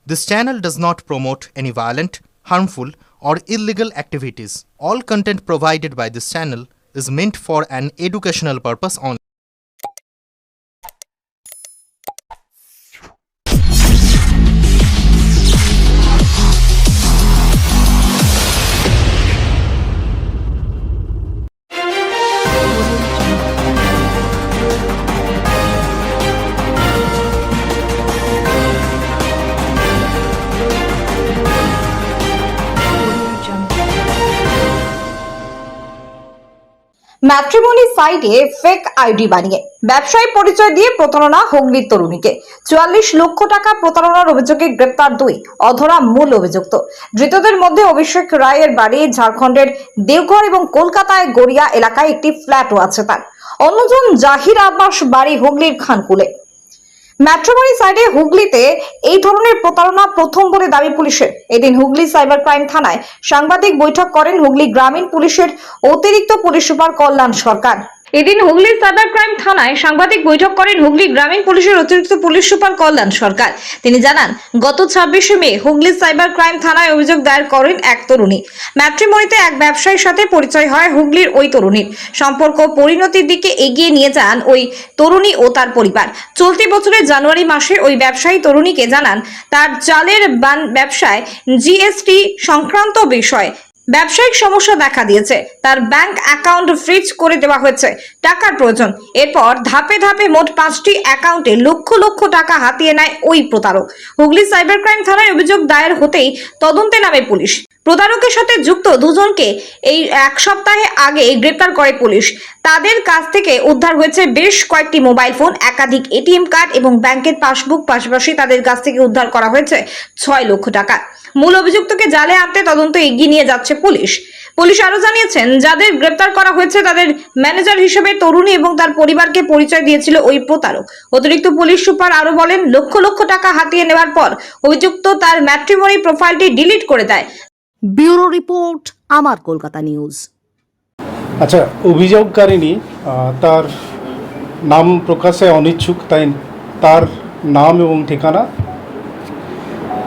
This channel does not promote any violent, harmful, or illegal activities. All content provided by this channel is meant for an educational purpose only. Matrimony সাইটে fake ID বানিয়ে ব্যবসায়ী পরিচয় দিয়ে প্রতারণা হুগলির তরুণীকে ৪৪ লক্ষ টাকা প্রতারণার অভিযোগে গ্রেপ্তার ২ অধরা মূল অভিযুক্ত। ধৃতদের মধ্যে অভিষেক রায়ের বাড়ি ঝাড়খণ্ডের দেওঘর এবং কলকাতায় গড়িয়া এলাকায় একটি ফ্ল্যাটও আছে তার। অন্যজন জাহির আব্বাস বাড়ি হুগলির খানকুলে। ম্যাট্রিমনি সাইটে হুগলিতে এই ধরনের প্রতারণা প্রথম বলে দাবি পুলিশের। এদিন হুগলি সাইবার ক্রাইম থানায় সাংবাদিক বৈঠক করেন হুগলি গ্রামীণ পুলিশের অতিরিক্ত পুলিশ সুপার কল্যাণ সরকার। এদিন হুগলি সাইবার ক্রাইম থানায় সাংবাদিক বৈঠক করেন হুগলি গ্রামীণ পুলিশের অতিরিক্ত পুলিশ সুপার কল্যাণ সরকার। তিনি জানান, গত ২৬শে মে হুগলি সাইবার ক্রাইম থানায় অভিযোগ দায়ের করেন এক তরুণী। ম্যাট্রিমনিতে এক ব্যবসায়ীর সাথে পরিচয় হয় হুগলির ওই তরুণীর। সম্পর্ক পরিণতির দিকে এগিয়ে নিয়ে যান ওই তরুণী ও তার পরিবার। চলতি বছরের জানুয়ারি মাসে ওই ব্যবসায়ী তরুণীকে জানান তার চালের ব্যবসায় জিএসটি সংক্রান্ত বিষয় ব্যবসায়িক সমস্যা দেখা দিয়েছে, তার ব্যাংক অ্যাকাউন্ট ফ্রিজ করে দেওয়া হয়েছে, টাকার প্রয়োজন। এরপর ধাপে ধাপে মোট ৫টি অ্যাকাউন্টে লক্ষ লক্ষ টাকা হাতিয়ে নেয় ওই প্রতারক। হুগলি সাইবার ক্রাইম থানায় অভিযোগ দায়ের হতেই তদন্তে নামে পুলিশ। প্রতারকের সাথে যুক্ত দুজনকে এই এক সপ্তাহে আগে গ্রেপ্তার করে পুলিশ। তাদের কাছ থেকে উদ্ধার হয়েছে বেশ কয়েকটি মোবাইল ফোন, একাধিক এটিএম কার্ড এবং ব্যাংকের পাসবুক। পাশাপাশি তাদের কাছ থেকে উদ্ধার করা হয়েছে ৬ লক্ষ টাকা। মূল অভিযুক্তকে জালে আনতে তদন্ত এগিয়ে নিয়ে যাচ্ছে পুলিশ। পুলিশ আরো জানিয়েছেন, যাদের গ্রেপ্তার করা হয়েছে তাদের ম্যানেজার হিসেবে তরুণী এবং তার পরিবারকে পরিচয় দিয়েছিল ওই প্রতারক। অতিরিক্ত পুলিশ সুপার আরো বলেন, লক্ষ লক্ষ টাকা হাতিয়ে নেওয়ার পর অভিযুক্ত তার ম্যাট্রিমনি প্রোফাইলটি ডিলিট করে দেয়। ব্যুরো রিপোর্ট, আমার কলকাতা নিউজ। আচ্ছা, অভিযোগকারিনী তার নাম প্রকাশে অনিচ্ছুক, তাই তার নাম এবং ঠিকানা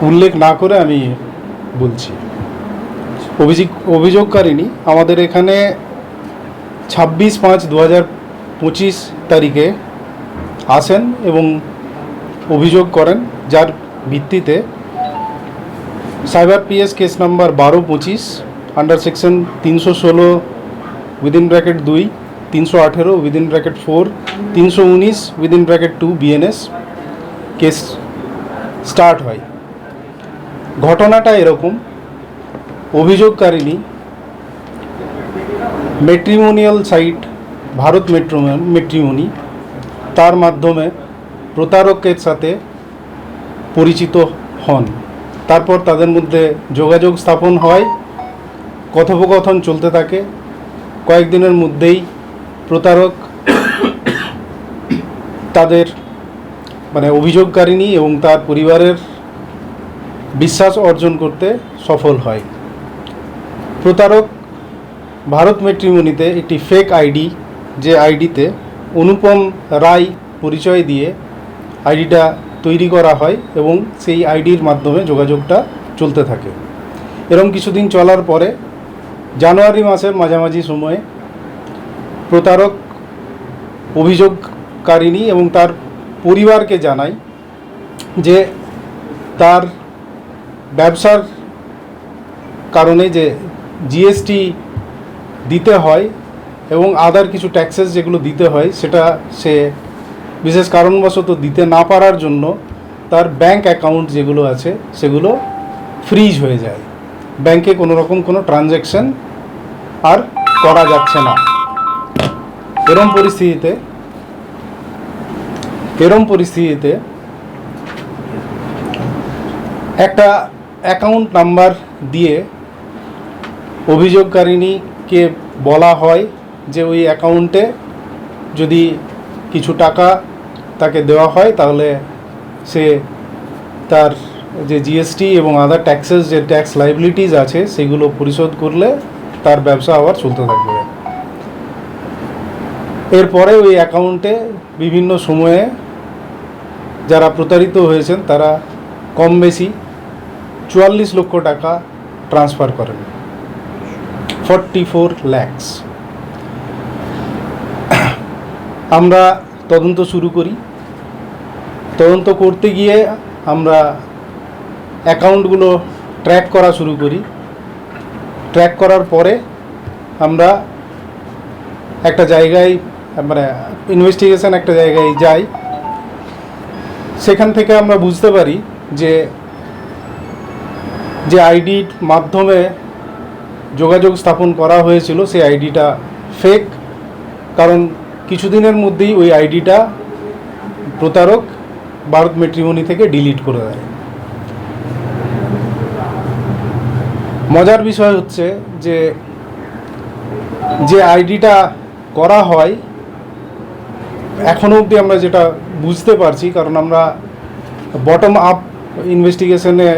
উল্লেখ না করে আমি বলছি। অভিযোগকারিনী আমাদের এখানে 26/5/2025 তারিখে আসেন এবং অভিযোগ করেন, যার ভিত্তিতে cyber PS case number 1225 under section 316 within bracket 2, 318 within bracket 4, 319 within bracket 2 BNS case start হয়। ঘটনাটা এরকম, অভিযোগকারিনী ম্যাট্রিমোনিয়াল সাইট ভারত ম্যাট্রিমনি তার মাধ্যমে প্রতারকের সাথে পরিচিত হন। তারপর তাদের মধ্যে যোগাযোগ স্থাপন হয়, কথোপকথন চলতে থাকে। কয়েকদিনের মধ্যেই প্রতারক তাদের অভিযোগকারিনী এবং তার পরিবারের বিশ্বাস অর্জন করতে সফল হয়। প্রতারক ভারত ম্যাট্রিমনিতে একটি ফেক আইডি, যে আইডিতে অনুপম রায় পরিচয় দিয়ে আইডিটা তৈরি করা হয় এবং সেই আইডির মাধ্যমে যোগাযোগটা চলতে থাকে। এরকম কিছুদিন চলার পরে জানুয়ারি মাসের মাঝামাঝি সময়ে প্রতারক অভিযোগকারিনী এবং তার পরিবারকে জানায় যে তার ব্যবসার কারণে যে জিএসটি দিতে হয় এবং আদার কিছু ট্যাক্সেস যেগুলো দিতে হয়, সেটা সে বিশেষ কারণবশত দিতে না পারার জন্য তার ব্যাংক অ্যাকাউন্ট যেগুলো আছে সেগুলো ফ্রিজ হয়ে যায়। ব্যাংকে কোনো রকম কোনো ট্রানজ্যাকশন আর করা যাচ্ছে না। এরম পরিস্থিতিতে একটা অ্যাকাউন্ট নাম্বার দিয়ে অভিযোগকারিনীকে বলা হয় যে ওই অ্যাকাউন্টে যদি কিছু টাকা তাকে দেওয়া হয় তাহলে সে তার যে জিএসটি এবং আদার ট্যাক্সেস, যে ট্যাক্স লাইবিলিটিস আছে সেগুলো পরিশোধ করলে তার ব্যবসা আবার চলতে থাকবে। এরপরে ওই অ্যাকাউন্টে বিভিন্ন সময়ে যারা প্রতারিত হয়েছেন তারা কম বেশি 44 লক্ষ টাকা ট্রান্সফার করেন, 44 lakhs। আমরা তদন্ত শুরু করি। তদন্ত করতে গিয়ে আমরা অ্যাকাউন্টগুলো ট্র্যাক করা শুরু করি। ট্র্যাক করার পরে আমরা একটা জায়গায় মানে ইনভেস্টিগেশন একটা জায়গায় যাই। সেখান থেকে আমরা বুঝতে পারি যে আইডির মাধ্যমে যোগাযোগ স্থাপন করা হয়েছিল সেই আইডিটা ফেক, কারণ কিছুদিনের মধ্যেই ওই আইডিটা প্রতারক ভারত ম্যাট্রিমনি থেকে ডিলিট করে দেয়। মজার বিষয় হচ্ছে যে আইডিটা করা হয় এখনও অবধি আমরা যেটা বুঝতে পারছি, কারণ আমরা বটম আপ ইনভেস্টিগেশনে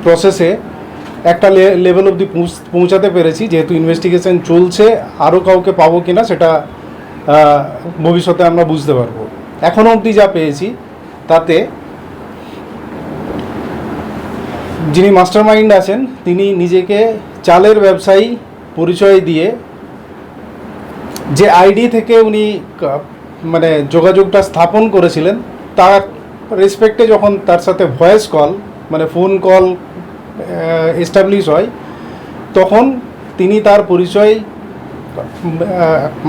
প্রসেসে একটা লেভেল অবধি পৌঁছাতে পেরেছি। যেহেতু ইনভেস্টিগেশন চলছে, আরও কাউকে পাবো কিনা সেটা ভবিষ্যতে আমরা বুঝতে পারবো। এখনও অবধি যা পেয়েছি তাতে যিনি মাস্টার মাইন্ড আছেন তিনি নিজেকে চালের ব্যবসায়ী পরিচয় দিয়ে যে আইডি থেকে উনি মানে যোগাযোগটা স্থাপন করেছিলেন, তার রেসপেক্টে যখন তার সাথে ভয়েস কল মানে ফোন কল এস্টাবলিশ হয়, তখন তিনি তার পরিচয়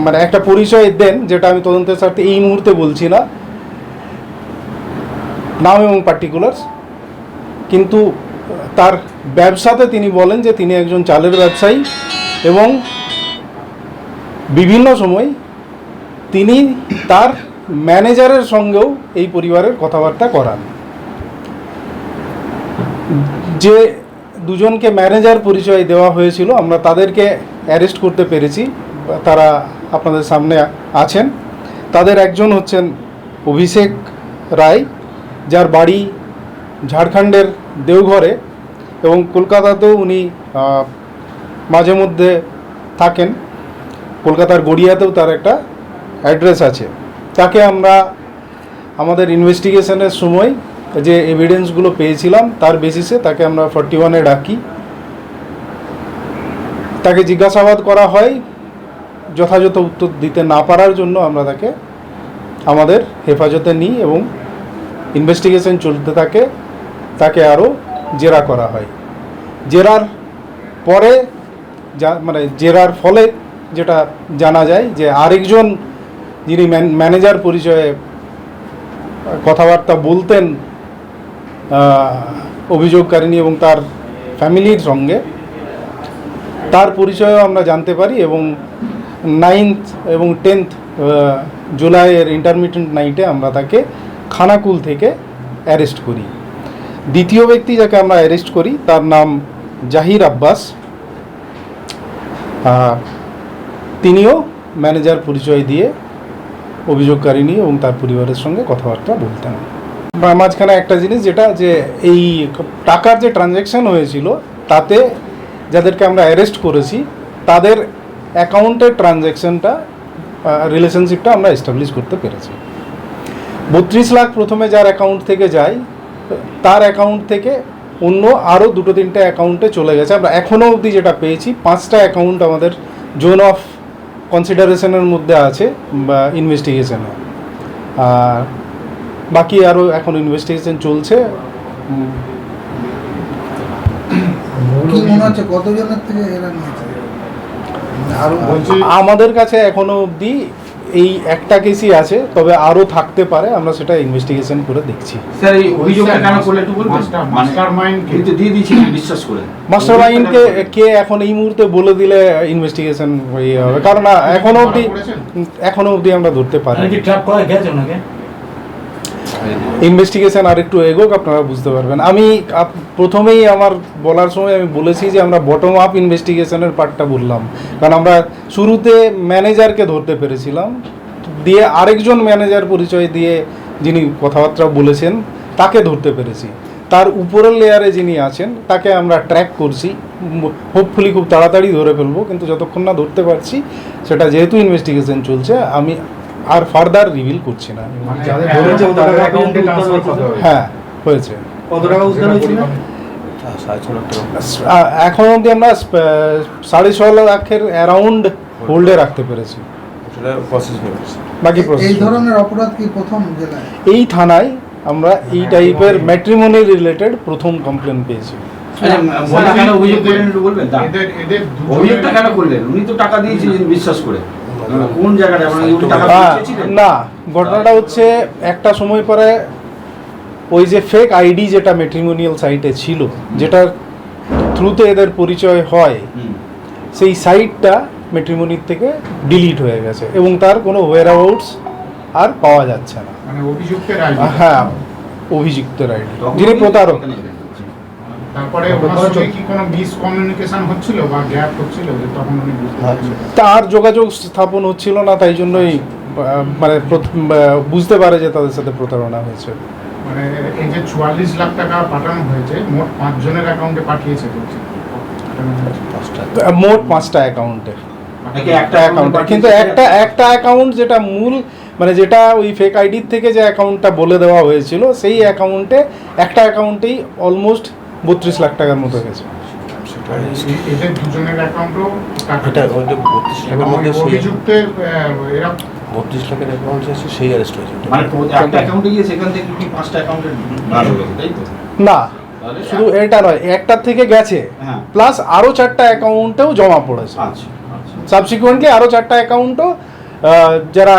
মানে একটা পরিচয় দেন, যেটা আমি তদন্তের স্বার্থে এই মুহূর্তে বলছি না নাম এবং পার্টিকুলার্স, কিন্তু তার ব্যবসাতে তিনি বলেন যে তিনি একজন চালের ব্যবসায়ী এবং বিভিন্ন সময় তিনি তার ম্যানেজারের সঙ্গেও এই পরিবারের কথাবার্তা করান। যে দুজনকে ম্যানেজার পরিচয় দেওয়া হয়েছিল আমরা তাদেরকে অ্যারেস্ট করতে পেরেছি, তারা আপনাদের সামনে আছেন। তাদের একজন হচ্ছেন অভিষেক রায়, যার বাড়ি ঝাড়খণ্ডের দেওঘরে এবং কলকাতাতেও উনি মাঝে মধ্যে থাকেন। কলকাতার গড়িয়াতেও তার একটা অ্যাড্রেস আছে। তাকে আমরা আমাদের ইনভেস্টিগেশনের সময় যে এভিডেন্সগুলো পেয়েছিলাম তার বেসিসে তাকে আমরা 41-এ ডাকি। তাকে জিজ্ঞাসাবাদ করা হয়, যথাযথ উত্তর দিতে না পারার জন্য আমরা তাকে আমাদের হেফাজতে নিই এবং ইনভেস্টিগেশন চলতে থাকে। তাকে আরও জেরা করা হয়। জেরার পরে মানে জেরার ফলে যেটা জানা যায় যে আরেকজন যিনি ম্যানেজার পরিচয়ে কথাবার্তা বলতেন অভিযোগকারিণী এবং তার ফ্যামিলির সঙ্গে, তার পরিচয়ও আমরা জানতে পারি এবং 9th এবং 10th জুলাইয়ের ইন্টারমিটেন্ট নাইটে আমরা তাকে খানাকুল থেকে অ্যারেস্ট করি। দ্বিতীয় ব্যক্তি যাকে আমরা অ্যারেস্ট করি তার নাম জাহির আব্বাস। তিনিও ম্যানেজার পরিচয় দিয়ে অভিযোগকারিণী এবং তার পরিবারের সঙ্গে কথাবার্তা বলতেন। মাঝখানে একটা জিনিস যেটা যে এই টাকার যে ট্রানজ্যাকশন হয়েছিল তাতে যাদেরকে আমরা অ্যারেস্ট করেছি তাদের অ্যাকাউন্টের ট্রানজ্যাকশনটা রিলেশনশিপটা আমরা এস্টাবলিশ করতে পেরেছি। 32 লাখ প্রথমে যার অ্যাকাউন্ট থেকে যায়, তার অ্যাকাউন্ট থেকে অন্য আরও 2-3টে অ্যাকাউন্টে চলে গেছে। আমরা এখনও অবধি যেটা পেয়েছি 5টা অ্যাকাউন্ট আমাদের জোন অফ কনসিডারেশনের মধ্যে আছে বা ইনভেস্টিগেশনে, আর বাকি আরও এখন ইনভেস্টিগেশন চলছে। কি মনে হচ্ছে কতজনের থেকে এরা নিয়েছে? আমাদের কাছে এখনো অবধি এই একটা কেসই আছে, তবে আরও থাকতে পারে, আমরা সেটা ইনভেস্টিগেশন করে দেখছি। স্যার এই অভিযোগটা কেন করলে একটু বলবেন? মাস্টারমাইন্ড কিন্তু দিয়ে দিয়েছিলেন বিশ্বাস করে। মাস্টারমাইন্ডকে কে এখন এই মুহূর্তে বলে দিলে ইনভেস্টিগেশন ইয়ে হবে, কারণ এখনো অবধি আমরা ধরতে পারি। কি ট্র্যাপ করা গেছে ওনাকে? ইনভেস্টিগেশন আর একটু এগোক, আপনারা বুঝতে পারবেন। আমি প্রথমেই আমার বলার সময় আমি বলেছি যে আমরা বটম আপ ইনভেস্টিগেশনের পার্টটা বললাম, কারণ আমরা শুরুতে ম্যানেজারকে ধরতে পেরেছিলাম, দিয়ে আরেকজন ম্যানেজার পরিচয় দিয়ে যিনি কথাবার্তা বলেছেন তাকে ধরতে পেরেছি। তার উপরের লেয়ারে যিনি আছেন তাকে আমরা ট্র্যাক করছি, হোপফুলি খুব তাড়াতাড়ি ধরে ফেলবো, কিন্তু যতক্ষণ না ধরতে পারছি সেটা যেহেতু ইনভেস্টিগেশন চলছে আমি আর ফার্দার রিভিল করছি না। যাদের ধরেছে ওদের অ্যাকাউন্টে ট্রান্সফার করা হয়েছে। হ্যাঁ হয়েছে। কত টাকা উদ্ধার হয়েছিল? এখন অবধি আমরা 6.5 লাখের অ্যারাউন্ড হোল্ডে রাখতে পেরেছি। বাকি এই প্রসেস ধরনের অপরাধ কি প্রথম জেলায়? এই থানায় আমরা এই টাইপের ম্যাট্রিমনি রিলেটেড প্রথম কমপ্লেন পেয়েছি। আচ্ছা, বলে কেন অভিযোগ করলেন একটু বলবেন? অভিযোগটা কেন করলেন? উনি তো টাকা দিয়েছিলেন বিশ্বাস করে। কোন জায়গাটা মানে উনি টাকা দিয়েছিলেন? না, ঘটনাটা হচ্ছে একটা সময় পরে ওই যে ফেক আইডি যেটা ম্যাট্রিমোনিয়াল সাইটে ছিল, যেটার থ্রুতে এদের পরিচয় হয়, সেই সাইটটা ম্যাট্রিমোনির থেকে ডিলিট হয়ে গেছে এবং তার কোনো ওয়্যারআউটস আর পাওয়া যাচ্ছে না। মানে অভিযুক্তের আইডি। হ্যাঁ, অভিযুক্তের আইডি, যিনি প্রতারক। তারপরে ওনার সঙ্গে কি কোনো মিসকমিউনিকেশন হচ্ছিল বা গ্যাপ হচ্ছিল যে তখন উনি বুঝতে পারছিলেন? তার যোগাযোগ স্থাপন হচ্ছিল না, তাই জন্যই মানে বুঝতে পারে যে তাদের সাথে প্রতারণা হয়েছে। মানে এই যে 44 লাখ টাকা পাঠানো হয়েছে, মোট 5 জনের অ্যাকাউন্টে পাঠিয়েছে বলছে। মোট 5টা অ্যাকাউন্টে, একটা অ্যাকাউন্টে, কিন্তু একটা অ্যাকাউন্ট যেটা মূল মানে যেটা ওই ফেক আইডির থেকে যে অ্যাকাউন্টটা বলে দেওয়া হয়েছিল, সেই অ্যাকাউন্টে একটা অ্যাকাউন্টেই অলমোস্ট 32 লাখ টাকার মতো গেছে। এদের দুজনের অ্যাকাউন্টও টাকা অভিযুক্তের এরা 32 লাখের অ্যাকাউন্ট আছে, সেই অ্যারেস্ট হয়েছে। মানে একটা অ্যাকাউন্টে গিয়ে সেখান থেকে কি 5টা অ্যাকাউন্টে ভাগ হয়ে গেছে, তাই তো? না, শুধু এটা নয়, একটার থেকে গেছে হ্যাঁ। প্লাস আরও 4টা অ্যাকাউন্টেও জমা পড়েছে। আচ্ছা আচ্ছা। সাবসিকুয়েন্টলি আরও 4টা অ্যাকাউন্টও যারা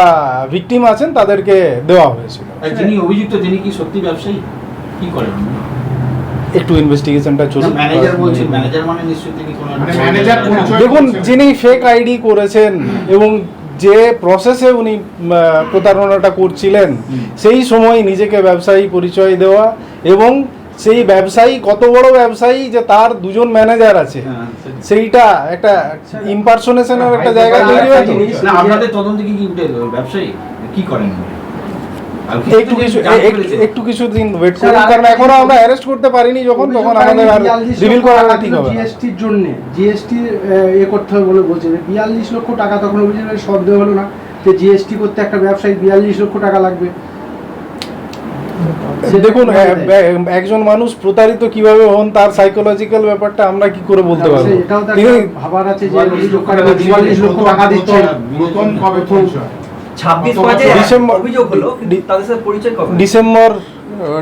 ভিকটিম আছেন তাদেরকে দেওয়া হয়েছিল। আর যিনি অভিযুক্ত তিনি কি সত্যি ব্যবসায়ী? কি করেন? একটু ইনভেস্টিগেশনটা চলুন। ম্যানেজার বলছেন, ম্যানেজার মানে নিশ্চয়ই তিনি কোনো মানে ম্যানেজার পরিচয় দেখুন, করছেন। যিনি ফেক আইডি করেছেন এবং যে প্রসেসে উনি প্রতারণাটা করছিলেন, সেই সময় নিজেকে ব্যবসায়ী পরিচয় দেওয়া এবং সেই ব্যবসায়ী কত বড় ব্যবসায়ী যে তার দুজন ম্যানেজার আছে, সেইটা একটা ইমপারসোনেশনের একটা জায়গা তৈরি হয়েছে। না, আপনাদের তদন্তে কি উঠে এলো? ব্যবসায়ী কি করেন? একটু কিছুদিন ওয়েট করুন, কারণ এখনো আমরা অ্যারেস্ট করতে পারিনি, যখন তখন আমাদের আর রিভিল করাটা ঠিক হবে। জিএসটির জন্য জিএসটি করতে হবে বলে বলছে, 42 লক্ষ টাকা তখন অভিযোগের শব্দ হলো না যে জিএসটি করতে একটা ব্যবসায়ী 42 লক্ষ টাকা লাগবে। দেখুন, একজন মানুষ প্রতারিত কিভাবে হন তার সাইকোলজিক্যাল ব্যাপারটা আমরা কি করে বলতে পারবো? এটাও তো তিনি ভাবার আছে যে 42 লক্ষ টাকা দিচ্ছে। প্রথম কবে পরিচয়? 26 মার্চে ডিসেম্বর- অভিযোগ হলো, কিন্তু তাদের সাথে পরিচয় কবে? ডিসেম্বর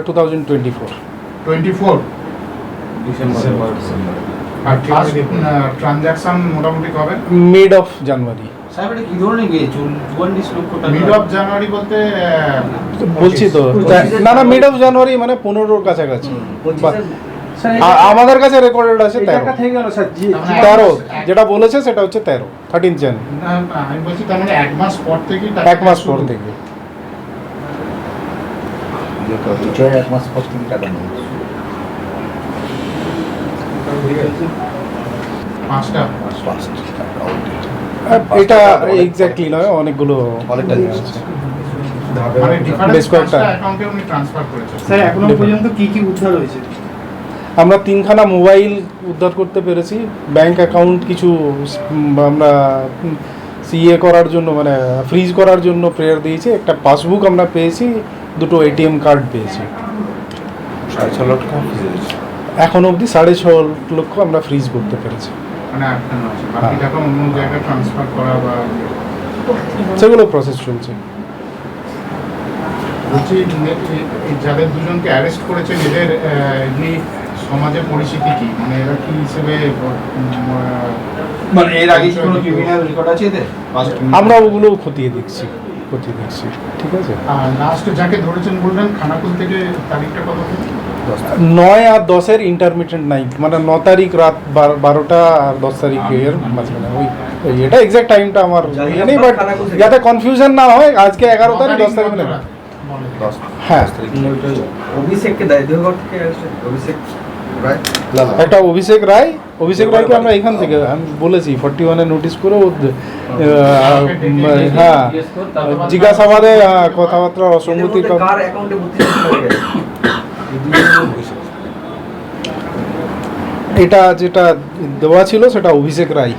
2024। 24 ডিসেম্বর। আর ফার্স্ট ট্রানজাকশন মোটামুটি কবে? Mid of January. সাহেব এটা কি ধরনের গিয়ে 44 লক্ষ টাকা? মিড অফ জানুয়ারি বলতে বলছি তো, না না, মিড অফ জানুয়ারি মানে 15 কাছাকাছি। স্যার, আমাদের কাছে রেকর্ডেড আছে এটা 13। থেকে গেল স্যার। 13 যেটা বলেছে সেটা হচ্ছে 13 জানুয়ারি, আমি বলছি তার মানে 1 মাস পর থেকে 1 মাস পর থেকে। এক মাস পর থেকে টাকা নেই। 5টা এটা এক্স্যাক্টলি নয়, অনেকগুলো অনেকটা আছে। মানে ডিফারেন্স বেশ কয়েকটা। অ্যাকাউন্টে উনি ট্রান্সফার করেছেন। স্যার, এখনো পর্যন্ত কি কি উদ্ধার হয়েছে? আমরা 3খানা মোবাইল উদ্ধার করতে পেরেছি, ব্যাংক অ্যাকাউন্ট কিছু আমরা সিএ করার জন্য মানে ফ্রিজ করার জন্য প্রেয়ার দিয়েছি, একটা পাসবুক আমরা পেয়েছি, 2টো এটিএম কার্ড পেয়েছি। 6.5 লক্ষ টাকা ফিরে গেছে। এখন অবধি 6.5 লক্ষ আমরা ফ্রিজ করতে পেরেছি। মানে আটখানা আছে, বাকি টাকা অন্য জায়গায় ট্রান্সফার করা বা সেগুলো প্রসেস চলছে। বলছি এই যাদের দুজনকে অ্যারেস্ট করেছেন এদের এমনি সমাজে পরিচিতি কি? মানে এরা কি হিসেবে মানে এর আগে কি কোনো ক্রিমিনাল রেকর্ড আছে এদের? আমরা ওগুলো খতিয়ে দেখছি, ঠিক আছে। আর লাস্ট যাকে ধরেছেন বললেন খানাকুল থেকে, তারিখটা কত? 9 আর 10-এর ইন্টারমিডিয়েন্ট নাইট, মানে 9 তারিখ রাত 12টা আর 10 তারিখের মাঝখানে। ওই এটা এক্সাক্ট টাইমটা আমার ইয়ে নেই, বাট যাতে কনফিউশন না হয়, আজকে 11 তারিখ 10 তারিখ না। হ্যাঁ, অভিষেককে দেয় দেহগড় থেকে আসে অভিষেক রায়। একটা অভিষেক রায়কে আমরা এখান থেকে আমি বলেছি 41-এ নোটিশ করে হ্যাঁ জিজ্ঞাসাবাদে কথাবার্তা অসঙ্গতির কার অ্যাকাউন্টে 32 টাকা গেছে? এটা যেটা দেওয়া ছিল সেটা অভিষেক রায়।